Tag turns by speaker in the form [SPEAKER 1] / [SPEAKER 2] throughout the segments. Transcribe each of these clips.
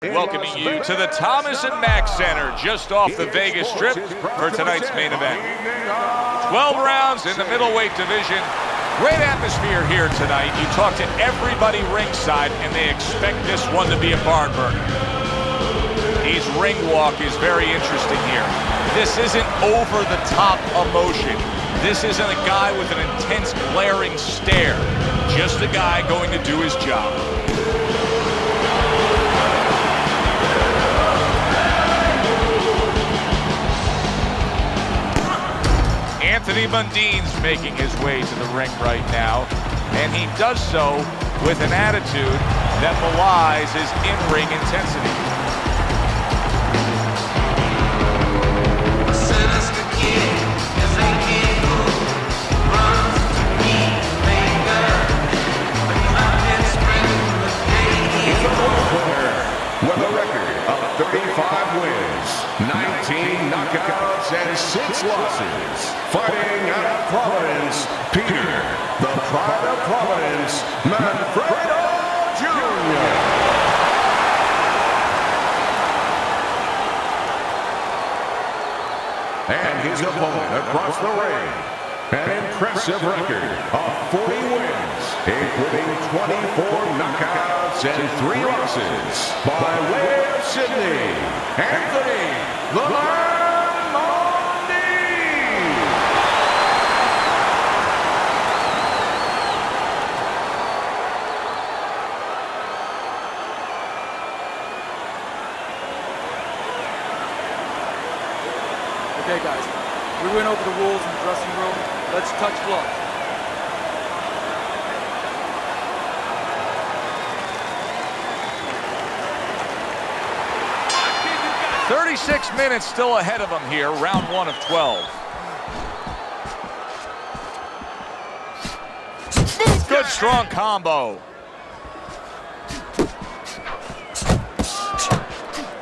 [SPEAKER 1] Welcoming you to the Thomas and Mack Center, just off the Vegas Strip for tonight's main event. 12 rounds in the middleweight division. Great atmosphere here tonight. You talk to everybody ringside, and they expect this one to be a barn burner. His ring walk is very interesting here. This isn't over-the-top emotion. This isn't a guy with an intense, glaring stare. Just a guy going to do his job. Anthony Mundine's making his way to the ring right now, and he does so with an attitude that belies his in-ring intensity.
[SPEAKER 2] With a record of 35 wins, 19 knockouts, and 6 losses. Fighting out of Providence, Peter, the Pride of Providence, Manfredo Jr. And his opponent across the ring, an impressive record of 40 wins, including 24 knockouts and 3 losses. By way of Sydney, Anthony the Man Mundine.
[SPEAKER 3] Okay, guys, we went over the rules in the dressing room. Let's touch gloves.
[SPEAKER 1] 36 minutes still ahead of him here, round 1 of 12. Good strong combo.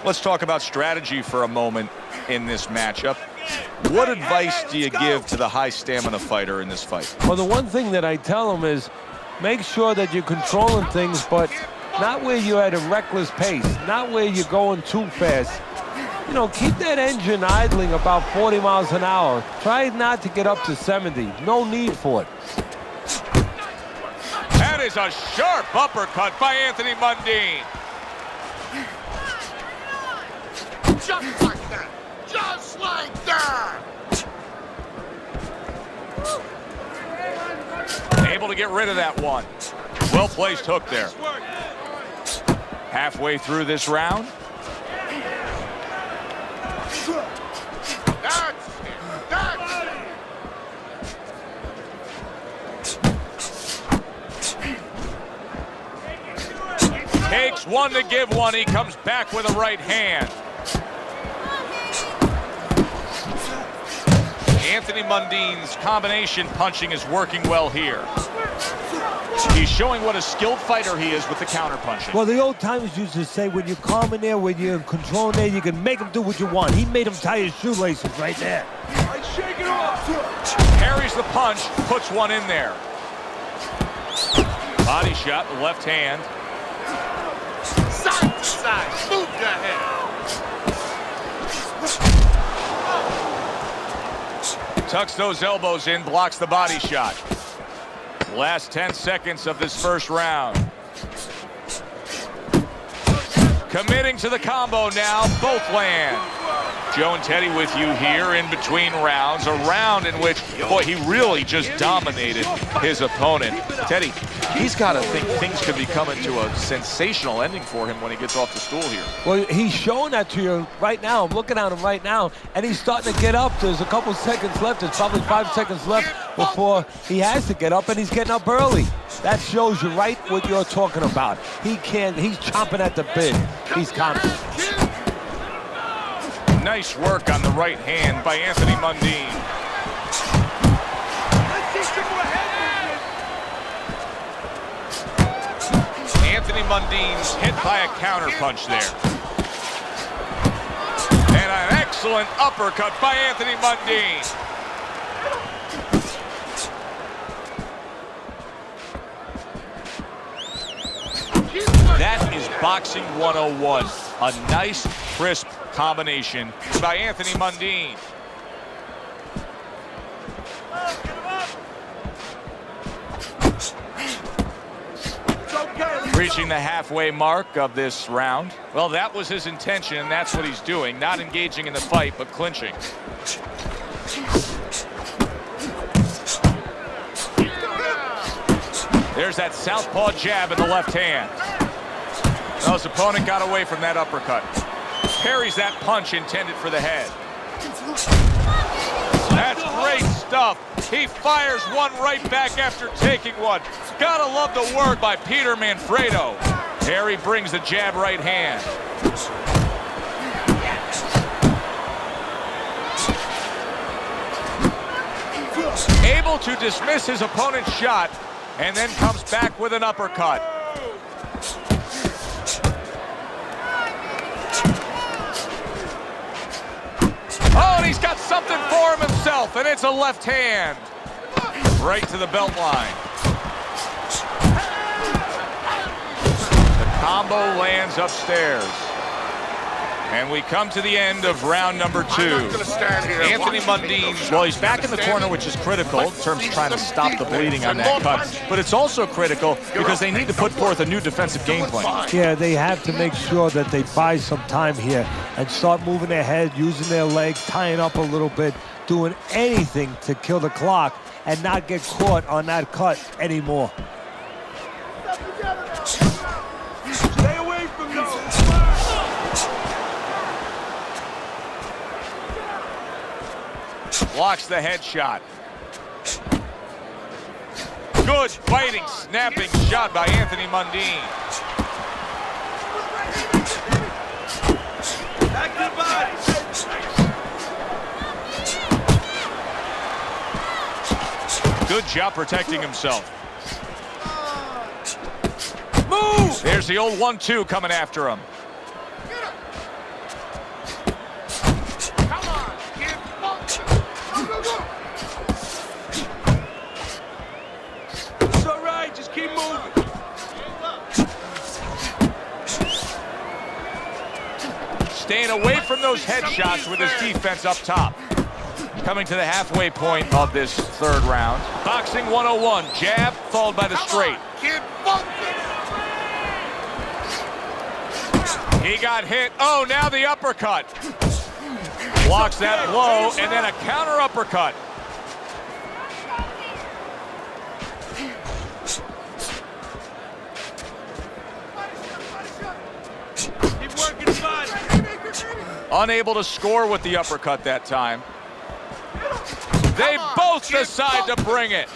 [SPEAKER 1] Let's talk about strategy for a moment in this matchup. What advice do you give to the high stamina fighter in this fight?
[SPEAKER 4] Well, the one thing that I tell him is make sure that you're controlling things, but not where you're at a reckless pace, not where you're going too fast. You know, keep that engine idling about 40 miles an hour. Try not to get up to 70. No need for it.
[SPEAKER 1] That is a sharp uppercut by Anthony Mundine.
[SPEAKER 5] Just like that. Just like that.
[SPEAKER 1] Able to get rid of that one. Well-placed hook there. Halfway through this round.
[SPEAKER 5] That's it. That's it.
[SPEAKER 1] Takes one to give one. He comes back with a right hand. Anthony Mundine's combination punching is working well here. He's showing what a skilled fighter he is with the counter punching.
[SPEAKER 4] Well, the old timers used to say when you're calm in there, when you're in control in there, you can make him do what you want. He made him tie his shoelaces right there.
[SPEAKER 5] Shake it off.
[SPEAKER 1] Parries the punch, puts one in there. Body shot, the left hand.
[SPEAKER 5] Side to side. Move your head.
[SPEAKER 1] Tucks those elbows in, blocks the body shot. Last 10 seconds of this first round. Committing to the combo now, both land. Joe and Teddy with you here in between rounds. A round in which, boy, he really just dominated his opponent. Teddy, he's got to think things could be coming to a sensational ending for him when he gets off the stool here.
[SPEAKER 4] Well, he's showing that to you right now. I'm looking at him right now, and he's starting to get up. There's a couple seconds left. There's probably 5 seconds left before he has to get up, and he's getting up early. That shows you right what you're talking about. He's chomping at the bit. He's confident.
[SPEAKER 1] Nice work on the right hand by Anthony Mundine. Anthony Mundine's hit by a counter punch there. And an excellent uppercut by Anthony Mundine. That is boxing 101. A nice, crisp combination by Anthony Mundine. Reaching the halfway mark of this round. Well, that was his intention, and that's what he's doing. Not engaging in the fight, but clinching. There's that southpaw jab in the left hand. Well, his opponent got away from that uppercut. Parries that punch intended for the head. That's great stuff. He fires one right back after taking one. Gotta love the work by Peter Manfredo. Harry brings the jab right hand. Able to dismiss his opponent's shot, and then comes back with an uppercut. Oh, and he's got something for him himself, and it's a left hand. Right to the belt line. The combo lands upstairs. And we come to the end of round number 2. Anthony Mundine, well, he's back in the corner, which is critical in terms of trying to stop the bleeding on that cut. But it's also critical because they need to put forth a new defensive game plan.
[SPEAKER 4] Yeah, they have to make sure that they buy some time here and start moving their head, using their legs, tying up a little bit, doing anything to kill the clock and not get caught on that cut anymore.
[SPEAKER 5] Stay away from those.
[SPEAKER 1] Blocks the headshot. Good fighting, snapping shot by Anthony Mundine.
[SPEAKER 5] Back to the body.
[SPEAKER 1] Good job protecting himself. Move! There's the old 1-2 coming after him.
[SPEAKER 5] Come on, get fucked. Go, go, go. It's all right, just keep moving.
[SPEAKER 1] Staying away from those headshots with his defense up top. Coming to the halfway point of this third round. Boxing 101, jab followed by the straight.
[SPEAKER 5] Get fucked.
[SPEAKER 1] He got hit. Oh, now the uppercut. Blocks that blow, and then a counter uppercut.
[SPEAKER 5] Keep working the body.
[SPEAKER 1] Unable to score with the uppercut that time. They both decide to bring it.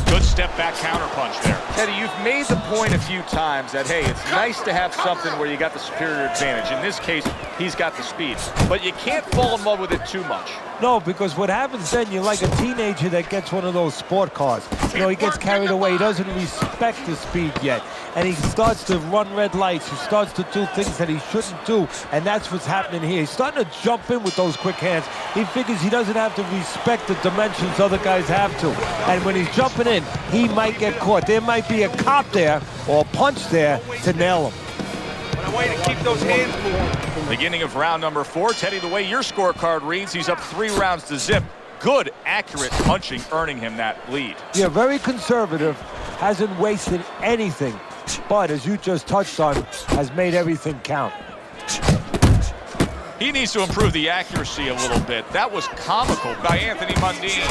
[SPEAKER 1] Good step back counter punch there. Teddy, you've made the point a few times that, hey, it's nice to have something where you got the superior advantage. In this case, he's got the speed. But you can't fall in love with it too much.
[SPEAKER 4] No, because what happens then, you're like a teenager that gets one of those sport cars. You know, he gets carried away. He doesn't respect the speed yet. And he starts to run red lights. He starts to do things that he shouldn't do. And that's what's happening here. He's starting to jump in with those quick hands. He figures he doesn't have to respect the dimensions other guys have to. And when he's jumping in, he might get caught. There might be a cop there or a punch there to nail him.
[SPEAKER 5] But a way to keep those hands moving.
[SPEAKER 1] Beginning of round number 4. Teddy, the way your scorecard reads, he's up 3 rounds to zip. Good, accurate punching, earning him that lead.
[SPEAKER 4] Yeah, very conservative, hasn't wasted anything, but as you just touched on, has made everything count.
[SPEAKER 1] He needs to improve the accuracy a little bit. That was comical by Anthony Mundine.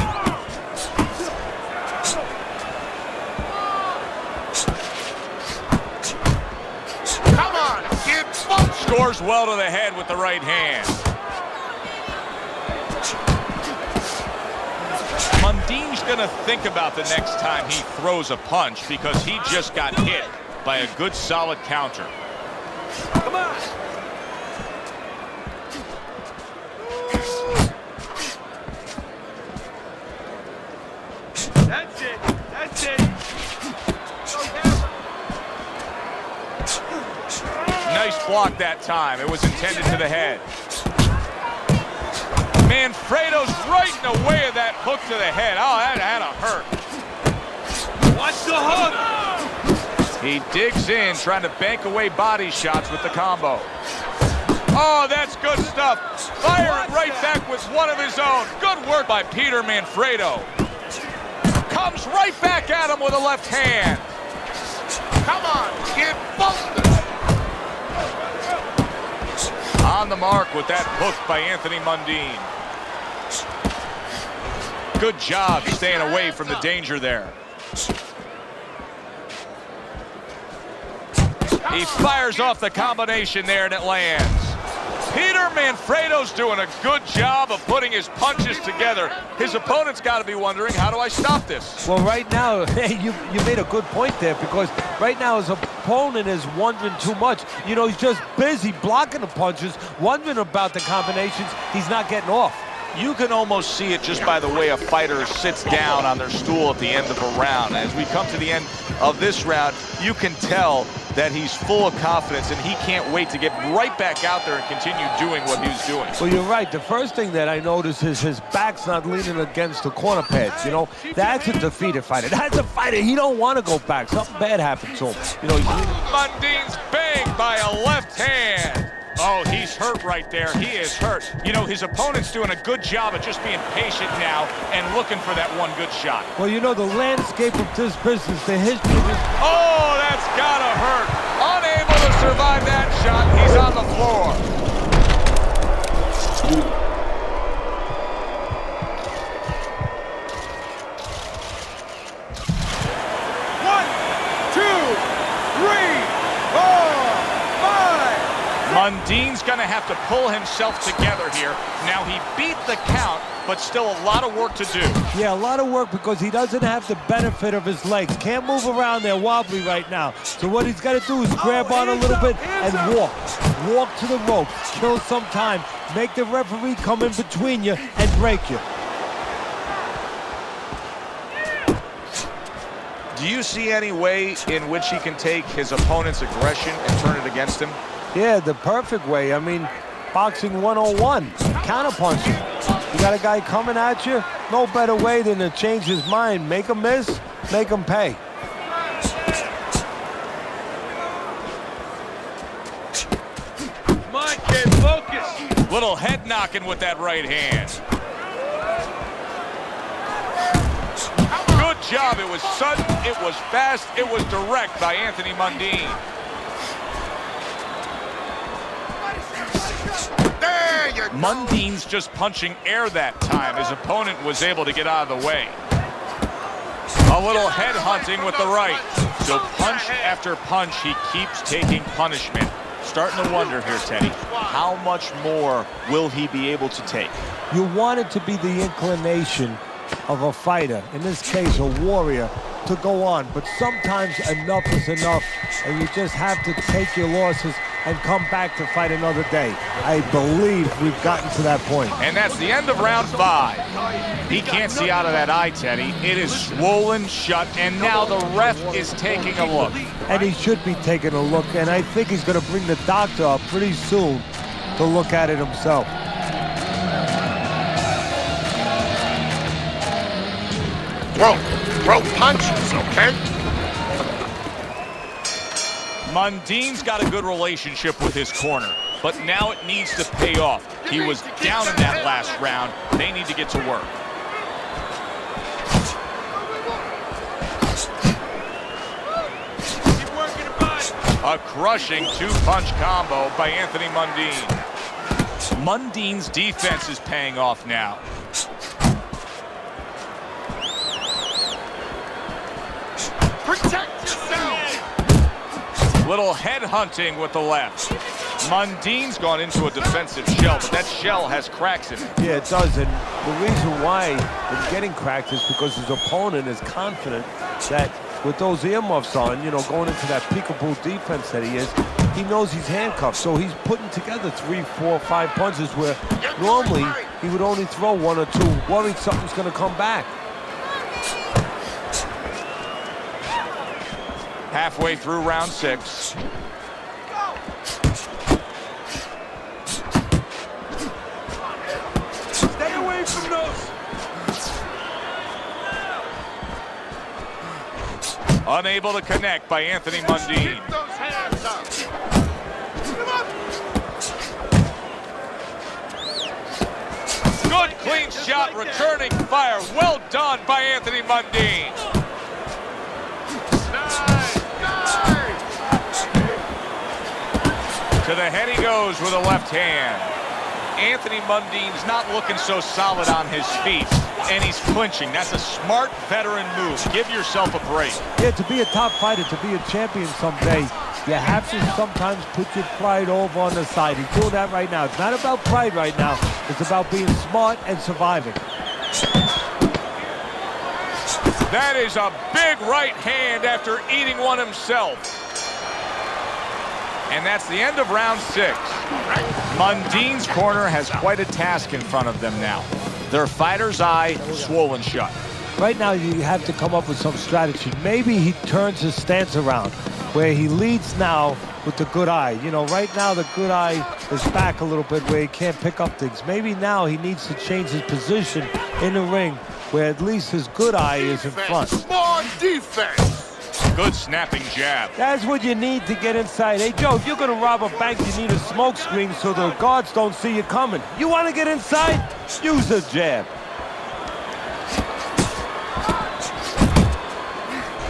[SPEAKER 5] Come on, get fucked.
[SPEAKER 1] Scores well to the head with the right hand. Mundine's gonna think about the next time he throws a punch because he just got hit by a good solid counter.
[SPEAKER 5] Come on. That's it. That's it.
[SPEAKER 1] Nice block that time. It was intended to the head. Manfredo's right in the way of that hook to the head. Oh, that had to hurt.
[SPEAKER 5] Watch the hook.
[SPEAKER 1] He digs in, trying to bank away body shots with the combo. Oh, that's good stuff. Firing right back with one of his own. Good work by Peter Manfredo. Comes right back at him with a left hand.
[SPEAKER 5] Come on, get busted.
[SPEAKER 1] On the mark with that hook by Anthony Mundine. Good job staying away from the danger there. He fires off the combination there and it lands. Peter Manfredo's doing a good job of putting his punches together. His opponent's got to be wondering, how do I stop this?
[SPEAKER 4] Well, right now, you made a good point there, because right now his opponent is wondering too much. You know, he's just busy blocking the punches, wondering about the combinations. He's not getting off.
[SPEAKER 1] You can almost see it just by the way a fighter sits down on their stool at the end of a round. As we come to the end of this round, you can tell that he's full of confidence and he can't wait to get right back out there and continue doing what he was doing.
[SPEAKER 4] Well, you're right. The first thing that I notice is his back's not leaning against the corner pads. You know, that's a defeated fighter. That's a fighter. He don't want to go back. Something bad happened to him. You know,
[SPEAKER 1] Mundine's banged by a left hand. Oh, he's hurt right there. He is hurt. You know, his opponent's doing a good job of just being patient now and looking for that one good shot.
[SPEAKER 4] Well, you know, the landscape of this business, the history of this...
[SPEAKER 1] Oh, that's gotta hurt. Unable to survive that shot. He's on the floor.
[SPEAKER 5] One, two, three, four, five.
[SPEAKER 1] Mundine's gonna have to pull himself together here. Now, he beat the count, but still a lot of work to do.
[SPEAKER 4] Yeah, a lot of work, because he doesn't have the benefit of his legs. Can't move around there wobbly right now. So what he's got to do is grab on a little bit and walk. Walk to the ropes, kill some time, make the referee come in between you and break you.
[SPEAKER 1] Do you see any way in which he can take his opponent's aggression and turn it against him?
[SPEAKER 4] Yeah, the perfect way. I mean, boxing 101, counterpunching. You got a guy coming at you, no better way than to change his mind. Make him miss, make him pay.
[SPEAKER 5] Come on, kid, focus.
[SPEAKER 1] Little head knocking with that right hand. Good job. It was sudden, it was fast, it was direct by Anthony Mundine. Mundine's just punching air that time. His opponent was able to get out of the way. A little head hunting with the right. So punch after punch, he keeps taking punishment. Starting to wonder here, Teddy, how much more will he be able to take?
[SPEAKER 4] You want it to be the inclination of a fighter, in this case a warrior, to go on. But sometimes enough is enough, and you just have to take your losses and come back to fight another day. I believe we've gotten to that point.
[SPEAKER 1] And that's the end of round 5. He can't see out of that eye, Teddy. It is swollen shut, and now the ref is taking a look.
[SPEAKER 4] And he should be taking a look, and I think he's going to bring the doctor up pretty soon to look at it himself.
[SPEAKER 5] Throw punches, okay?
[SPEAKER 1] Mundine's got a good relationship with his corner, but now it needs to pay off. He was down in that last round. They need to get to work.
[SPEAKER 5] Keep working the bud.
[SPEAKER 1] A crushing two-punch combo by Anthony Mundine. Mundine's defense is paying off now.
[SPEAKER 5] Protect yourself.
[SPEAKER 1] Little head hunting with the left. Mundine's gone into a defensive shell, but that shell has cracks in it.
[SPEAKER 4] Yeah, it does, and the reason why it's getting cracked is because his opponent is confident that with those earmuffs on, you know, going into that peekaboo defense that he is, he knows he's handcuffed, so he's putting together 3, 4, 5 punches where normally he would only throw 1 or 2, worried something's going to come back.
[SPEAKER 1] Halfway through round 6.
[SPEAKER 5] Stay away from those.
[SPEAKER 1] Unable to connect by Anthony Mundine.
[SPEAKER 5] Keep those hands up.
[SPEAKER 1] Good clean shot, returning fire. Well done by Anthony Mundine.
[SPEAKER 5] Nice, nice.
[SPEAKER 1] To the head he goes with a left hand. Anthony Mundine's not looking so solid on his feet, and he's clinching. That's a smart veteran move. Give yourself a break.
[SPEAKER 4] Yeah, to be a top fighter, to be a champion someday, you have to sometimes put your pride over on the side. He's doing that right now. It's not about pride right now. It's about being smart and surviving.
[SPEAKER 1] That is a big right hand after eating one himself. And that's the end of round 6. Mundine's corner has quite a task in front of them now. Their fighter's eye swollen shut.
[SPEAKER 4] Right now, you have to come up with some strategy. Maybe he turns his stance around, where he leads now with the good eye. You know, right now the good eye is back a little bit where he can't pick up things. Maybe now he needs to change his position in the ring, where at least his good eye is in front.
[SPEAKER 5] More defense.
[SPEAKER 1] Good snapping jab.
[SPEAKER 4] That's what you need to get inside. Hey, Joe, if you're going to rob a bank, you need a smoke screen so the guards don't see you coming. You want to get inside? Use a jab.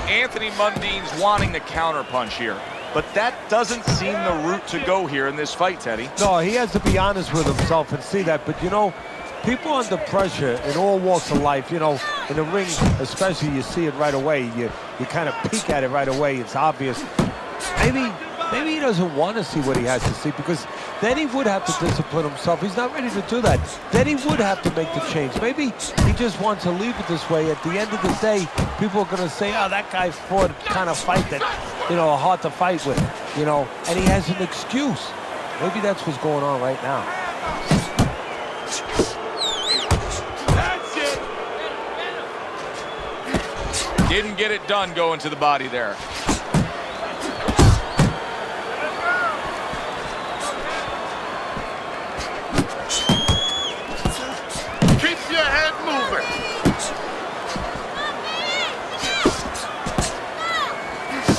[SPEAKER 1] Anthony Mundine's wanting the counterpunch here, but that doesn't seem the route to go here in this fight, Teddy.
[SPEAKER 4] No, he has to be honest with himself and see that. But, you know, people under pressure in all walks of life, you know, in the ring especially, you see it right away. You kind of peek at it right away. It's obvious. Maybe he doesn't want to see what he has to see, because then he would have to discipline himself. He's not ready to do that. Then he would have to make the change. Maybe he just wants to leave it this way. At the end of the day, people are going to say, oh, that guy fought a kind of fight that, you know, hard to fight with, you know, and he has an excuse. Maybe that's what's going on right now.
[SPEAKER 1] Didn't get it done going to the body there.
[SPEAKER 5] Keep your head moving.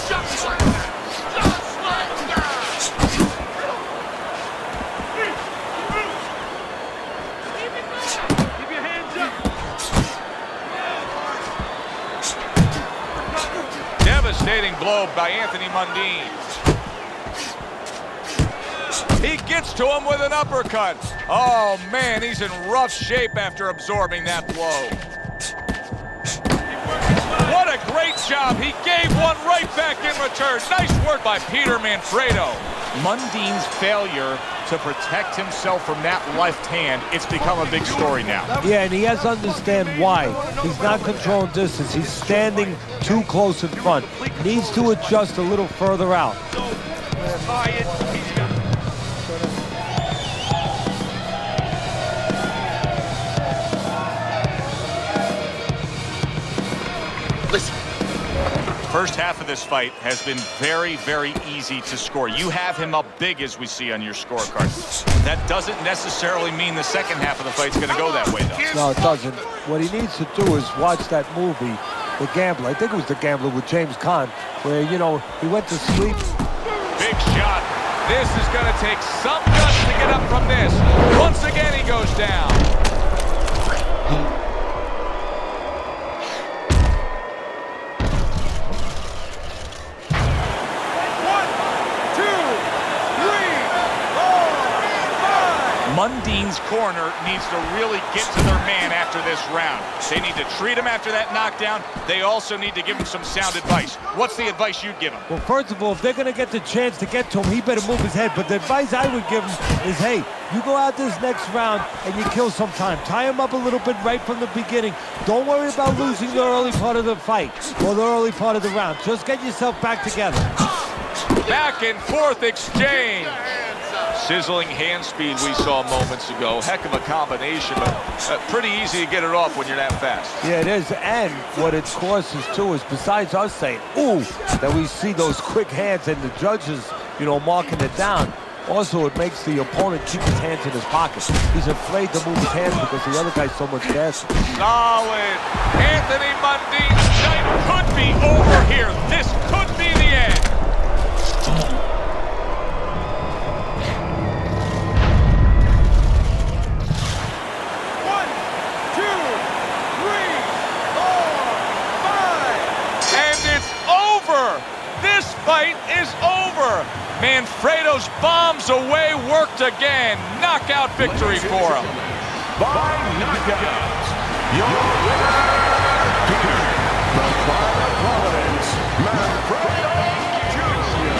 [SPEAKER 5] Just like that. Just like that. Keep your hands up.
[SPEAKER 1] Devastating blow by Anthony Mundine. He gets to him with an uppercut. Oh, man, he's in rough shape after absorbing that blow. What a great job. He gave one right back in return. Nice work by Peter Manfredo. Mundine's failure to protect himself from that left hand, it's become a big story now.
[SPEAKER 4] Yeah, and he has to understand why. He's not controlling distance. He's standing too close in front. Needs to adjust a little further out.
[SPEAKER 5] Listen.
[SPEAKER 1] First half of this fight has been very, very easy to score. You have him up big, as we see on your scorecard. That doesn't necessarily mean the second half of the fight's going to go that way, though.
[SPEAKER 4] No, it doesn't. What he needs to do is watch that movie, The Gambler. I think it was The Gambler with James Caan, where, you know, he went to sleep.
[SPEAKER 1] Big shot. This is going to take some guts to get up from this. Once again, he goes down. Mundine's corner needs to really get to their man after this round. They need to treat him after that knockdown. They also need to give him some sound advice. What's the advice you'd give him?
[SPEAKER 4] Well, first of all, if they're going to get the chance to get to him, he better move his head. But the advice I would give him is, hey, you go out this next round and you kill some time. Tie him up a little bit right from the beginning. Don't worry about losing the early part of the fight or the early part of the round. Just get yourself back together.
[SPEAKER 1] Back and forth exchange. Sizzling hand speed we saw moments ago. Heck of a combination, but pretty easy to get it off when you're that fast.
[SPEAKER 4] Yeah, it is. And what it causes, too, is besides us saying, ooh, that we see those quick hands and the judges, you know, marking it down, Also, it makes the opponent keep his hands in his pockets. He's afraid to move his hands because the other guy's so much faster.
[SPEAKER 1] Solid. Anthony Mundine's night could be over here. This could be the end.
[SPEAKER 3] One, two, three, four, five.
[SPEAKER 1] And it's over. This fight is over. Manfredo's bombs away worked again. Knockout victory for him.
[SPEAKER 2] By knockout, your winner, the pride of Providence, Manfredo Jr.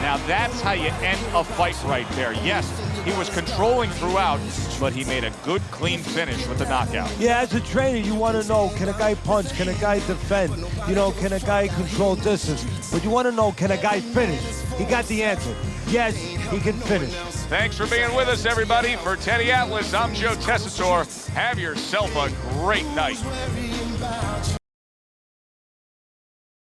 [SPEAKER 1] Now that's how you end a fight right there. Yes, he was controlling throughout, but he made a good, clean finish with the knockout.
[SPEAKER 4] Yeah, as a trainer, you want to know, can a guy punch? Can a guy defend? You know, can a guy control distance? But you want to know, can a guy finish? He got the answer. Yes, he can finish.
[SPEAKER 1] Thanks for being with us, everybody. For Teddy Atlas, I'm Joe Tessitore. Have yourself a great night.